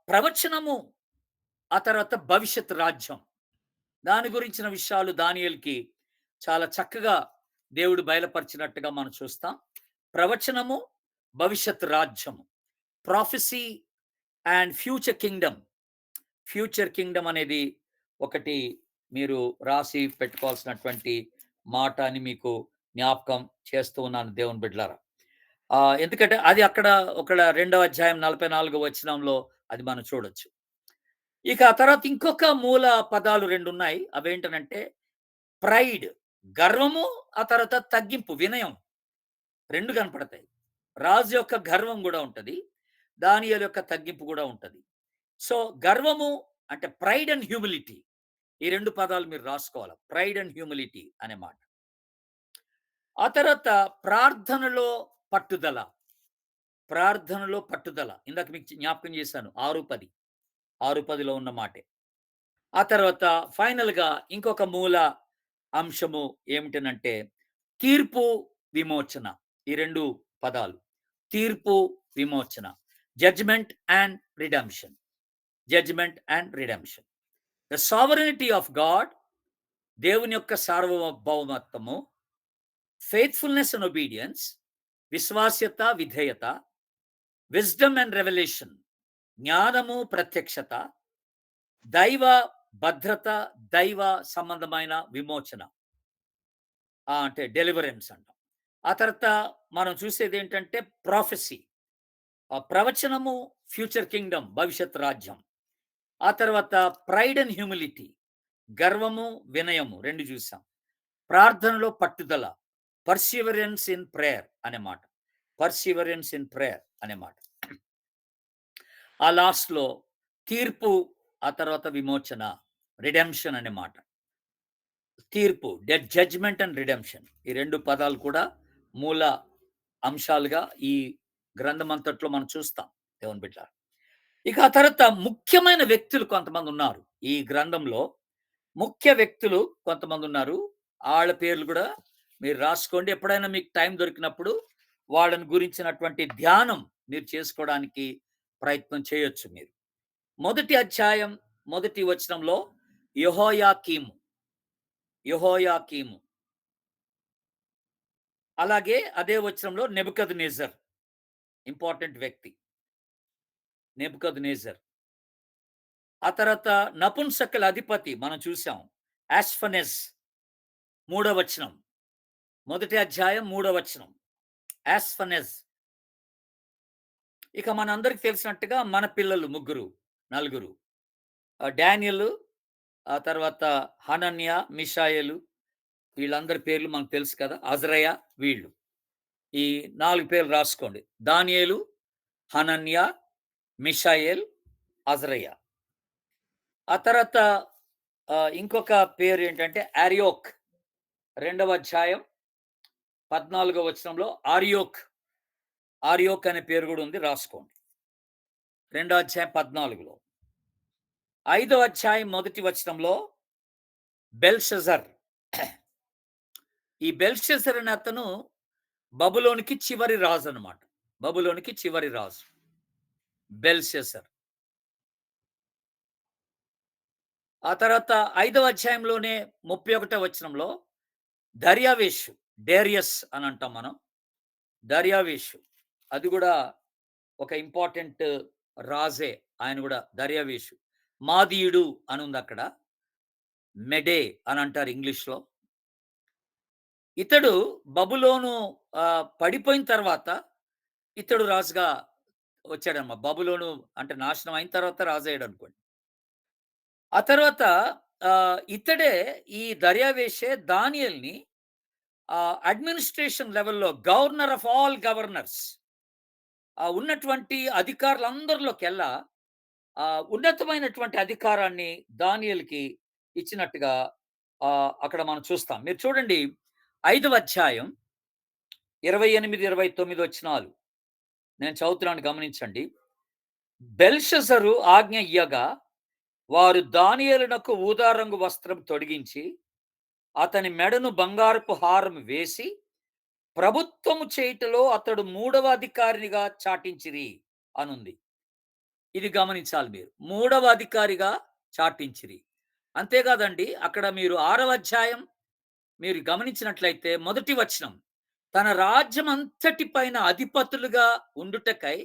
ప్రవచనము, ఆ తర్వాత భవిష్యత్ రాజ్యం. దాని గురించిన విషయాలు దానియేలుకి చాలా చక్కగా దేవుడు బయలుపరిచినట్టుగా మనం చూస్తాం. ప్రవచనము, భవిష్యత్ రాజ్యము. Prophecy and future Kingdom. Future Kingdom అనేది ఒకటి మీరు రాసి పెట్టుకోవాల్సినటువంటి మాట అని మీకు జ్ఞాపకం చేస్తూ ఉన్నాను దేవుని బిడ్డలారా. ఎందుకంటే అది అక్కడ ఒక 2వ అధ్యాయం 44 వచనంలో అది మనం చూడొచ్చు. ఇక ఆ తర్వాత ఇంకొక మూల పదాలు 2 ఉన్నాయి. అవేంటనంటే ప్రైడ్, గర్వము, ఆ తర్వాత తగ్గింపు, వినయం. 2 కనపడతాయి. రాజు యొక్క గర్వం గూడా ఉంటది. దానియేలు యొక్క తగ్గింపు గూడా ఉంటది. సో, గర్వము అంటే ప్రైడ్ అండ్ హ్యూమిలిటీ. ఈ 2 పదాలు మీరు రాసుకోవాలి. ప్రైడ్ అండ్ హ్యూమిలిటీ అనే మాట. ఆ తర్వాత ప్రార్థనలో పట్టుదల. ప్రార్థనలో పట్టుదల. ఇందాక మీకు జ్ఞాపకం చేశాను. 6:10. 6:10లో ఉన్న మాటే. ఆ తర్వాత ఫైనల్‌గా ఇంకొక మూల అంశము ఏమిటనంటే తీర్పు, విమోచన. ఈ 2 పదాలు. తీర్పు, విమోచన. Judgment and redemption. Judgment and redemption. The sovereignty of God. దేవుని యొక్క సార్వభౌమత్వము. Faithfulness and obedience. విశ్వాస్యత, విధేయత. Wisdom and revelation. జ్ఞానము, ప్రత్యక్షత. దైవ భద్రత, దైవ సంబంధమైన విమోచన. అంటే డెలివరెన్స్ అంటాం. ఆ తర్వాత మనం చూసేదేంటంటే ప్రొఫెసీ. ప్రవచనము, ఫ్యూచర్ కింగ్డమ్, భవిష్యత్ రాజ్యం. ఆ తర్వాత ప్రైడ్ అండ్ హ్యూమిలిటీ. గర్వము, వినయము 2 చూసాం. ప్రార్థనలో పట్టుదల. పర్సివరెన్స్ ఇన్ ప్రేయర్ అనే మాట. పర్సివరెన్స్ ఇన్ ప్రేయర్ అనే మాట. ఆ లాస్ట్‌లో తీర్పు, ఆ తర్వాత విమోచన, రిడెంప్షన్ అనే మాట. తీర్పు, జడ్జ్‌మెంట్ అండ్ రిడెంప్షన్. ఈ 2 పదాలు కూడా మూల అంశాలుగా ఈ గ్రంథమంతట్లో మనం చూస్తాం దేవుని బిడ్డలారా. ఇక ఆ తర్వాత ముఖ్యమైన వ్యక్తులు కొంతమందున్నారు. ఈ గ్రంథంలో ముఖ్య వ్యక్తులు కొంతమందున్నారు. ఆళ్ళ పేర్లు గూడా మీరు రాసుకోండి. ఎప్పుడైనా మీకు టైం దొరికినప్పుడు వాళ్ళని గురించినటువంటి ధ్యానం మీరు చేసుకోవడానికి ప్రయత్నం చేయొచ్చు మీరు. మొదటి అధ్యాయం, మొదటి వచనంలో యెహోయాకీము. యెహోయాకీము. అలాగే అదే వచనంలో నెబుకద్నెజర్. ఇంపార్టెంట్ వ్యక్తి. నెబుకద్నెజర్. ఆ తర్వాత నపుంసకుల అధిపతి మనం చూసాం. యాస్ఫనెస్. మూడో వచనం. మొదటి అధ్యాయం 3వ వచనం. యాస్ఫనెస్. ఇక మనందరికి తెలిసినట్టుగా మన పిల్లలు ముగ్గురు, నలుగురు. డానియేలు, ఆ తర్వాత హనన్య, మిషాయేలు, వీళ్ళందరి పేర్లు మనకు తెలుసు కదా! అజరయ వీళ్ళు. ఈ 4 పేర్లు రాసుకోండి. దానియేలు, హనన్య, మిషాయేల్, అజరయ. ఆ తర్వాత ఇంకొక పేరు ఏంటంటే అరియోక్. 2వ అధ్యాయం 14వ వచనంలో ఆర్యోక్, ఆర్యోక్ అనే పేరు కూడా ఉంది, రాసుకోండి. రెండో అధ్యాయం 14లో. ఐదో అధ్యాయం మొదటి వచనంలో బెల్షజర్. ఈ బెల్షజర్ అనే అతను బబులోనికి చివరి రాజు అన్నమాట. బబులోనికి చివరి రాజు బెల్షజర్. ఆ తర్వాత ఐదవ అధ్యాయంలోనే 31వ వచనంలో దర్యావేషు, డేరియస్ అని అంటాం మనం. దర్యావేషు అది కూడా ఒక ఇంపార్టెంట్ రాజే. ఆయన కూడా దర్యావేషు. మాదీయుడు అని ఉంది అక్కడ. మెడే అని అంటారు ఇంగ్లీష్‌లో. ఇతడు బబులోను పడిపోయిన తర్వాత ఇతడు రాజుగా వచ్చాడన్నమాట. బబులోను అంటే నాశనం అయిన తర్వాత రాజయ్యాడనుకోండి. ఆ తర్వాత ఇతడే, ఈ దర్యావేషే దానియేలుని అడ్మినిస్ట్రేషన్ లెవెల్‌లో గవర్నర్ ఆఫ్ ఆల్ గవర్నర్స్, ఉన్నటువంటి అధికారులందరిలోకెల్లా ఉన్నతమైనటువంటి అధికారాన్ని దానియేలుకి ఇచ్చినట్టుగా అక్కడ మనం చూస్తాం. మీరు చూడండి 5వ అధ్యాయం 28, 29 వచనాలు నేను చదువుతున్నాను, గమనించండి. బెల్షస్సరు ఆజ్ఞ ఇయ్యగా వారు దానియేలునకు ఊదా రంగు వస్త్రం తొడిగించి అతని మెడను బంగారపు హారం వేసి ప్రభుత్వము చేయుటలో అతడు మూడవ అధికారినిగా చాటించిరి అనుంది. ఇది గమనించాలి మీరు. మూడవ అధికారిగా చాటించిరి. అంతేకాదండి, అక్కడ మీరు 6వ అధ్యాయం మీరు గమనించినట్లయితే మొదటి వచనం, తన రాజ్యం అంతటి పైన అధిపతులుగా ఉండుటకై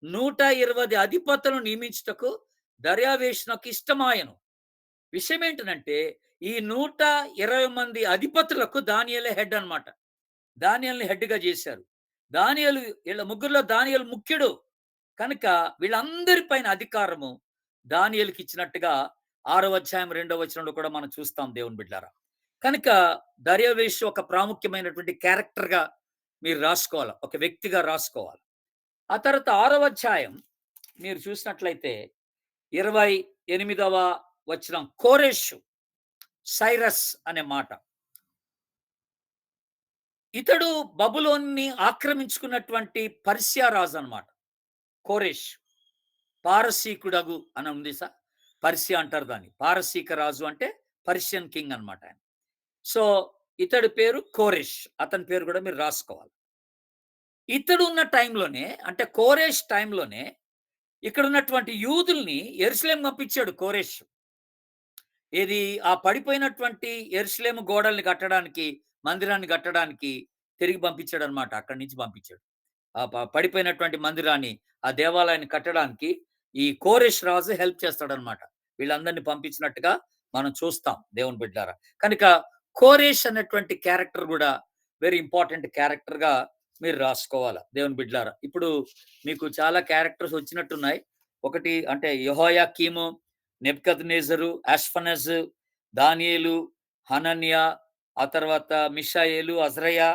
120 అధిపతులను నియమించుటకు దర్యావేషునకు ఇష్టమాయను. విషయం ఏంటనంటే ఈ 120 మంది అధిపతులకు దానియేలే హెడ్ అన్నమాట. దానియేలుని హెడ్‌గా చేశారు. దానియేలు, వీళ్ళ ముగ్గురిలో దానియేలు ముఖ్యుడు. కనుక వీళ్ళందరి పైన అధికారము దానియేలుకి ఇచ్చినట్టుగా 6వ అధ్యాయం 2వ వచనంలో కూడా మనం చూస్తాం దేవుని బిడ్డలారా. కనుక దర్యావేషు ఒక ప్రాముఖ్యమైనటువంటి క్యారెక్టర్‌గా మీరు రాసుకోవాలి. ఒక వ్యక్తిగా రాసుకోవాలి. ఆ తర్వాత 6వ అధ్యాయం మీరు చూసినట్లయితే 28వ వచనం, కోరెషు, సైరస్ అనే మాట. ఇతడు బబులోన్ని ఆక్రమించుకున్నటువంటి పర్షియా రాజు అన్నమాట. కోరెష్ పారసీకుడగు అని ఉంది సార్. పర్షియా అంటారు దాన్ని. పారసీక రాజు అంటే పర్షియన్ కింగ్ అన్నమాట ఆయన. సో ఇతడి పేరు కోరెష్. అతని పేరు కూడా మీరు రాసుకోవాలి. ఇతడు ఉన్న టైంలోనే, అంటే కోరెష్ టైంలోనే ఇక్కడ ఉన్నటువంటి యూదుల్ని యెరూషలేం పంపించాడు కోరెష్. ఏది, ఆ పడిపోయినటువంటి యెరూషలేము గోడల్ని కట్టడానికి, మందిరాన్ని కట్టడానికి తిరిగి పంపించాడన్నమాట. అక్కడి నుంచి పంపించాడు. ఆ పడిపోయినటువంటి మందిరాన్ని, ఆ దేవాలయాన్ని కట్టడానికి ఈ కోరెష్ రాజు హెల్ప్ చేస్తాడన్నమాట. వీళ్ళందరినీ పంపించినట్టుగా మనం చూస్తాం దేవుని బిడ్డలారా. కనుక కోరెష్ అనేటువంటి క్యారెక్టర్ కూడా వెరీ ఇంపార్టెంట్ క్యారెక్టర్‌గా మీరు రాసుకోవాలా దేవుని బిడ్డలారా. ఇప్పుడు మీకు చాలా క్యారెక్టర్స్ వచ్చినట్టున్నాయి. ఒకటి అంటే యెహోయాకీము, నెబుకద్నెజరు, అష్ఫనజ్, దానియేలు, హనన్యా, ఆ తర్వాత మిషాయేలు, అజ్రయా,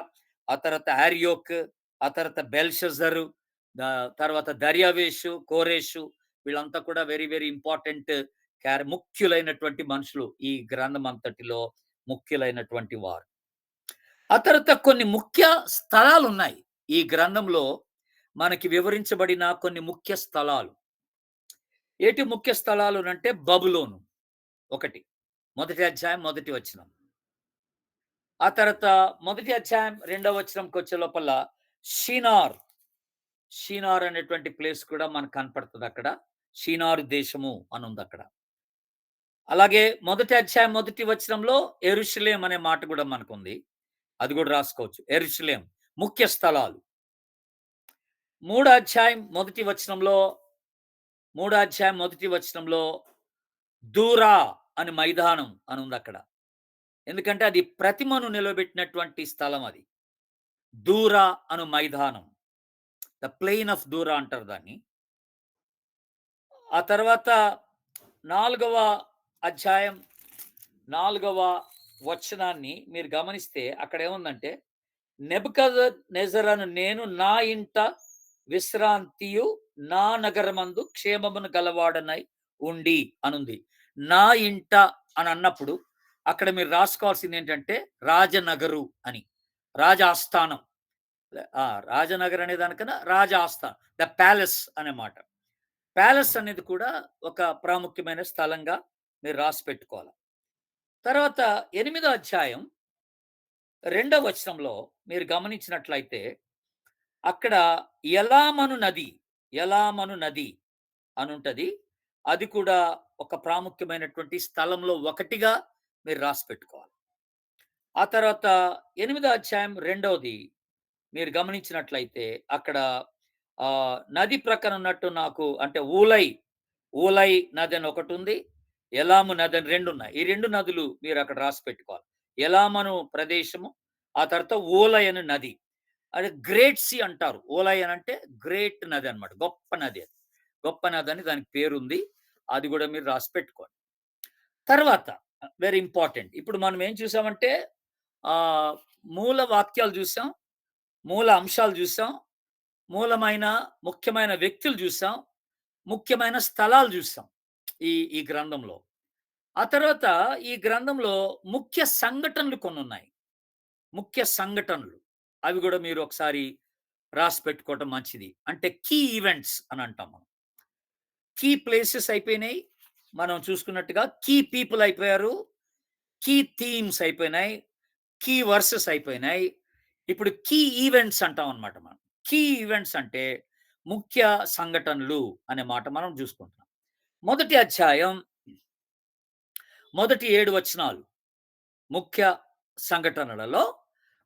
ఆ తర్వాత ఆర్యోక్, ఆ తర్వాత బెల్షజరు, తర్వాత దర్యావేషు, కోరేషు, వీళ్ళంతా కూడా వెరీ వెరీ ఇంపార్టెంట్ ముఖ్యులైనటువంటి మనుషులు ఈ గ్రంథం అంతటిలో, ముఖ్యులైనటువంటి వారు. ఆ తర్వాత కొన్ని ముఖ్య స్థలాలు ఉన్నాయి ఈ గ్రంథంలో, మనకి వివరించబడిన కొన్ని ముఖ్య స్థలాలు. ఏటి ముఖ్య స్థలాలు అంటే బబులోను ఒకటి, మొదటి అధ్యాయం మొదటి వచనం. ఆ తర్వాత మొదటి అధ్యాయం 2వ వచనంకి వచ్చే లోపల షీనార్, షీనార్ అనేటువంటి ప్లేస్ కూడా మనకు కనపడుతుంది అక్కడ. షీనారు దేశము అని ఉంది అక్కడ. అలాగే మొదటి అధ్యాయం మొదటి వచనంలో యెరూషలేం అనే మాట కూడా మనకుంది. అది కూడా రాసుకోవచ్చు. యెరూషలేం ముఖ్య స్థలాలు. మూడో అధ్యాయం మొదటి వచనంలో, మూడో అధ్యాయం మొదటి వచనంలో దూరా అని మైదానం అని ఉంది అక్కడ. ఎందుకంటే అది ప్రతిమను నిలబెట్టినటువంటి స్థలం అది. దూరా అను మైదానం, ద ప్లెయిన్ ఆఫ్ దూరా అంటారు దాన్ని. ఆ తర్వాత 4వ అధ్యాయం 4వ వచనాన్ని మీరు గమనిస్తే అక్కడ ఏముందంటే, నెబుకద్నెజరను నేను నా ఇంట విశ్రాంతియు నా నగరమందు క్షేమమును గలవాడనై ఉండి అనుంది. నా ఇంట అని అన్నప్పుడు అక్కడ మీరు రాసుకోవాల్సింది ఏంటంటే రాజనగరు అని. రాజాస్థానం. రాజనగర్ అనే దానికన్నా రాజాస్థానం. ద ప్యాలెస్ అనే మాట. ప్యాలెస్ అనేది కూడా ఒక ప్రాముఖ్యమైన స్థలంగా మీరు రాసిపెట్టుకోవాలి. తర్వాత 8దో అధ్యాయం 2వ వచనంలో మీరు గమనించినట్లయితే అక్కడ ఎలామను నది, ఎలామను నది అనుంటది. అది కూడా ఒక ప్రాముఖ్యమైనటువంటి స్థలంలో ఒకటిగా మీరు రాసిపెట్టుకోవాలి. ఆ తర్వాత 8దో అధ్యాయం 2వది మీరు గమనించినట్లయితే అక్కడ నది ప్రక్కన ఉన్నట్టు నాకు అంటే ఊలై నది అని ఒకటుంది. ఎలాము నది అని 2 ఉన్నాయి. ఈ 2 నదులు మీరు అక్కడ రాసిపెట్టుకోవాలి. ఎలామను ప్రదేశము, ఆ తర్వాత ఊలై అనే నది. అది గ్రేట్ సీ అంటారు. ఊలై అని అంటే గ్రేట్ నది అన్నమాట. గొప్ప నది అది. గొప్ప నది అని దానికి పేరుంది. అది కూడా మీరు రాసిపెట్టుకోండి. తర్వాత వెరీ ఇంపార్టెంట్. ఇప్పుడు మనం ఏం చూసామంటే ఆహ్, మూల వాక్యాలు చూసాం. మూల అంశాలు చూసాం. మూలమైన ముఖ్యమైన వ్యక్తులు చూసాం. ముఖ్యమైన స్థలాలు చూసాం. ఈ ఈ గ్రంథంలో. ఆ తర్వాత ఈ గ్రంథంలో ముఖ్య సంఘటనలు కొన్నున్నాయి. ముఖ్య సంఘటనలు. అవి గూడా మీరు ఒకసారి రాసిపెట్టుకోవటం మంచిది. అంటే కీ ఈవెంట్స్ అని అంటాం మనం. కీ ప్లేసెస్ అయిపోయినాయి. మనం చూసుకున్నట్టుగా కీ పీపుల్ అయిపోయారు. కీ థీమ్స్ అయిపోయినాయి. కీ వర్సెస్ అయిపోయినాయి. ఇప్పుడు కీ ఈవెంట్స్ అంటాం అన్నమాట మనం. కీ ఈవెంట్స్ అంటే ముఖ్య సంఘటనలు అనే మాట మనం చూసుకుంటున్నాం. మొదటి అధ్యాయం మొదటి 7 వచనాలు ముఖ్య సంఘటనలలో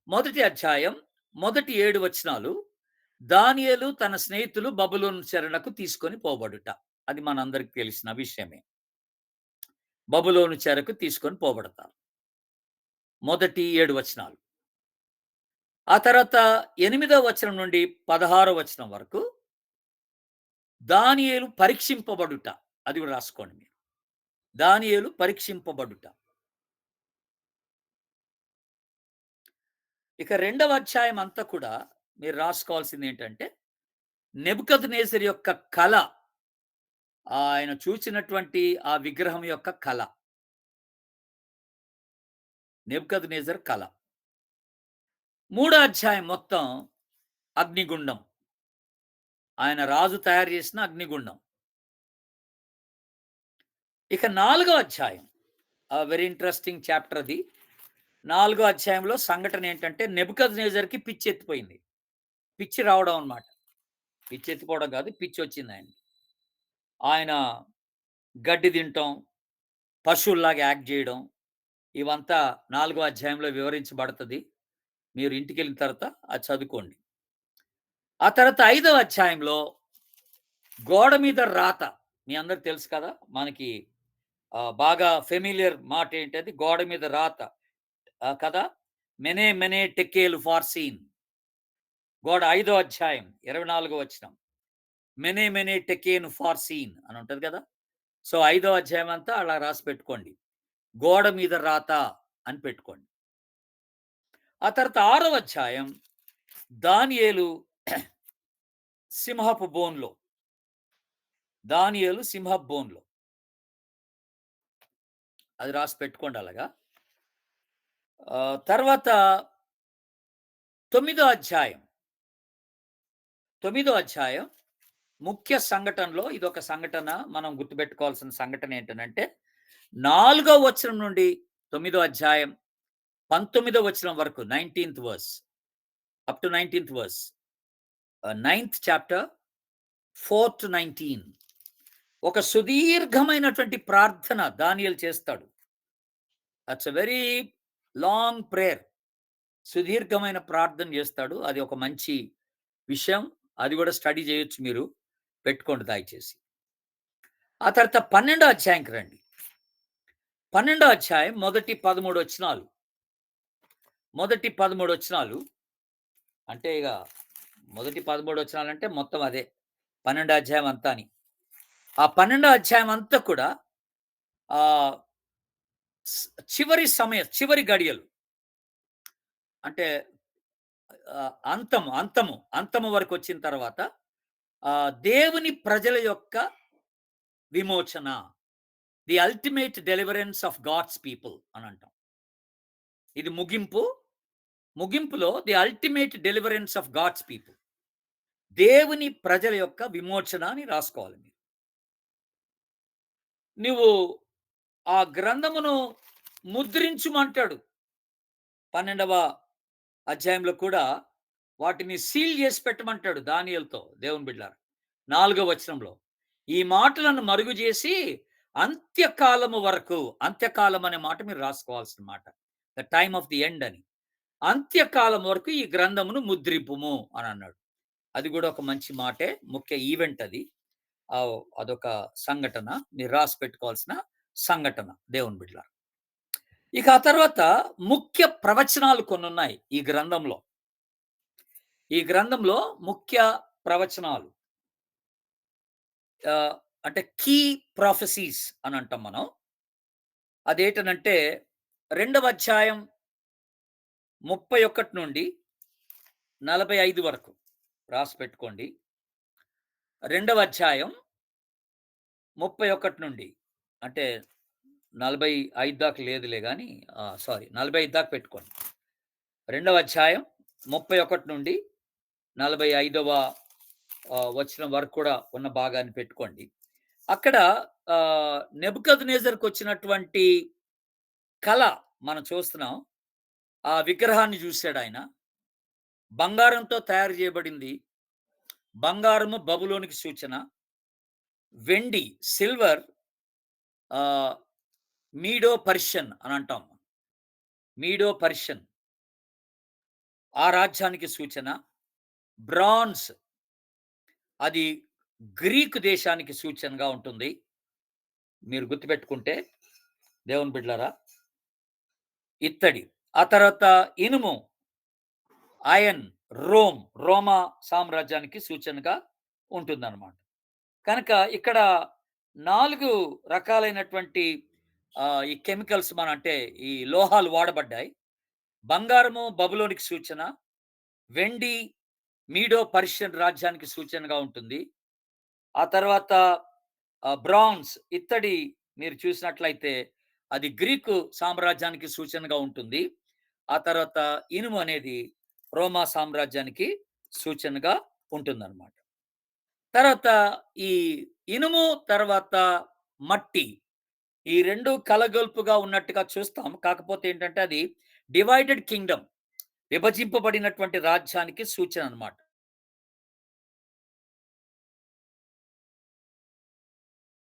మొదటి అధ్యాయం మొదటి 7 వచనాలు దానియేలు తన స్నేహితులు బబులోను చెరనకు తీసుకొని పోబడుట. అది మనందరికి తెలిసిన విషయమే. బబులోను చెరకు తీసుకొని పోబడతారు. మొదటి 7 వచనాలు. ఆ తర్వాత 8వ వచనం నుండి 16వ వచనం వరకు దానియేలు పరీక్షింపబడుట. అది కూడా రాసుకోండి మీరు. దానియేలు పరీక్షింపబడుట. ఇక 2వ అధ్యాయం అంతా కూడా మీరు రాసుకోవాల్సింది ఏంటంటే నెబుకద్నెజర్ యొక్క కల, ఆయన చూచినటువంటి ఆ విగ్రహం యొక్క కల. నెబుకద్నెజర్ కల. 3వ అధ్యాయం మొత్తం అగ్నిగుండం. ఆయన రాజు తయారు చేసిన అగ్నిగుండం. ఇక 4వ అధ్యాయం వెరీ ఇంట్రెస్టింగ్ చాప్టర్ అది. 4వ అధ్యాయంలో సంఘటన ఏంటంటే నెబుకద్నెజర్‌కి పిచ్చెత్తిపోయింది. పిచ్చి రావడం అన్నమాట. పిచ్చెత్తిపోవడం కాదు, పిచ్చొచ్చింది ఆయనకి. ఆయన గడ్డి తినటం, పశువుల్లాగా యాక్ట్ చేయడం, ఇవంతా 4వ అధ్యాయంలో వివరించబడతది. మీరు ఇంటికెళ్ళిన తర్వాత అది చదువుకోండి. ఆ తర్వాత 5వ అధ్యాయంలో గోడ మీద రాత. మీ అందరికి తెలుసు కదా! మనకి బాగా ఫెమిలియర్ మాట ఏంటది? గోడ మీద రాత. కదా! మెనే మెనే టెకేల్ ఫార్సీన్. గోడ 5వ అధ్యాయం 24వ వచనం. మెనే మెనే టెకేన్ ఫార్సీన్ అని ఉంటది కదా! సో, 5వ అధ్యాయం అంతా అలా రాసి పెట్టుకోండి. గోడ మీద రాత అని పెట్టుకోండి. ఆ తర్వాత 6వ అధ్యాయం దానియేలు సింహపు బోన్‌లో. దానియేలు సింహపు బోన్‌లో. అది రాసి పెట్టుకోండి అలాగా. తర్వాత 9దో అధ్యాయం. 9దో అధ్యాయం ముఖ్య సంఘటనలో ఇదొక సంఘటన. మనం గుర్తుపెట్టుకోవాల్సిన సంఘటన ఏంటనంటే 4వ వచనం నుండి 9దో అధ్యాయం 19వ వచనం వరకు 19థ్ వర్స్. అప్ టు 19థ్ వర్స్. Ninth chapter 4-19. ఒక సుదీర్ఘమైనటువంటి ప్రార్థన దానియేలు చేస్తాడు. That's a very long prayer. సుదీర్ఘమైన ప్రార్థన చేస్తాడు. అది ఒక మంచి విషయం. అది కూడా స్టడీ చేయొచ్చు మీరు. పెట్టుకోండి దయచేసి. ఆ తర్వాత 12వ అధ్యాయంకి రండి. 12వ అధ్యాయం మొదటి 13 వచనాలు. మొదటి 13 వచనాలు అంటే ఇక మొదటి 13 వచనాలంటే మొత్తం అదే. 12వ అధ్యాయం అంతా అని. ఆ 12వ అధ్యాయం అంతా కూడా ఆహ్, చివరి గడియలు. అంటే అంతము వరకొచ్చిన తర్వాత దేవుని ప్రజల యొక్క విమోచన. The ultimate deliverance of God's people అని అంటాం. ఇది ముగింపు. ముగింపులో the ultimate deliverance of God's people. దేవుని ప్రజల యొక్క విమోచన అని రాసుకోవాలి మీరు. నువ్వు ఆ గ్రంథమును ముద్రించుమంటాడు. 12వ అధ్యాయంలో కూడా వాటిని సీల్ చేసి పెట్టమంటాడు దానియేలుతో దేవుని బిడ్డలారా. 4వ వచనంలో ఈ మాటలను మరుగు చేసి అంత్యకాలము వరకు, అంత్యకాలం అనే మాట మీరు రాసుకోవాల్సిన మాట. The time of the end అని. అంత్యకాలం వరకు ఈ గ్రంథమును ముద్రింపుము అని అన్నాడు. అది కూడా ఒక మంచి మాటే. ముఖ్య ఈవెంట్ అది. అదొక సంఘటన. మీరు రాసి పెట్టుకోవాల్సిన సంఘటన దేవుని బిడ్డలారా. ఇక ఆ తర్వాత ముఖ్య ప్రవచనాలు కొన్నున్నాయి ఈ గ్రంథంలో. ఈ గ్రంథంలో ముఖ్య ప్రవచనాలు ఆహ్, అంటే కీ ప్రొఫెసీస్ అని అంటాం మనం. అదేంటనంటే 2వ అధ్యాయం 31 నుండి 45 వరకు రాసిపెట్టుకోండి. 2వ అధ్యాయం 31 నుండి అంటే 45 దాకా లేదులే గానీ సారీ 45 దాకా పెట్టుకోండి. 2వ అధ్యాయం 31 నుండి 45వ వచనం వరకు కూడా ఉన్న భాగాన్ని పెట్టుకోండి. అక్కడ నెబుకద్నెజర్‌కొచ్చినటువంటి కల మనం చూస్తున్నాం. ఆ విగ్రహాన్ని చూసాడాయన. బంగారంతో తయారు చేయబడింది. బంగారము బబులోనికి సూచన. వెండి, సిల్వర్ ఆహ్, మీడో పర్షియన్ అని అంటాం. మీడో పర్షియన్ ఆ రాజ్యానికి సూచన. బ్రాన్స్ అది గ్రీకు దేశానికి సూచనగా ఉంటుంది. మీరు గుర్తుపెట్టుకుంటే దేవుని బిడ్డలారా. ఇత్తడి. ఆ తర్వాత ఇనుము, ఐరన్, రోమా సామ్రాజ్యానికి సూచనగా ఉంటుందన్నమాట. కనుక ఇక్కడ 4 రకాలైనటువంటి ఈ కెమికల్స్ అంటే ఈ లోహాలు వాడబడ్డాయి. బంగారము బబులోనికి సూచన. వెండి మీడో పర్షియన్ రాజ్యానికి సూచనగా ఉంటుంది. ఆ తర్వాత బ్రాన్స్ ఇత్తడి మీరు చూసినట్లయితే అది గ్రీకు సామ్రాజ్యానికి సూచనగా ఉంటుంది. ఆ తర్వాత ఇనుము అనేది రోమా సామ్రాజ్యానికి సూచనగా ఉంటుందన్నమాట. తర్వాత ఈ ఇనుము తర్వాత మట్టి ఈ 2 కలగొల్పుగా ఉన్నట్టుగా చూస్తాం. కాకపోతే ఏంటంటే అది డివైడెడ్ కింగ్డమ్ విభజింపబడినటువంటి రాజ్యానికి సూచన అన్నమాట.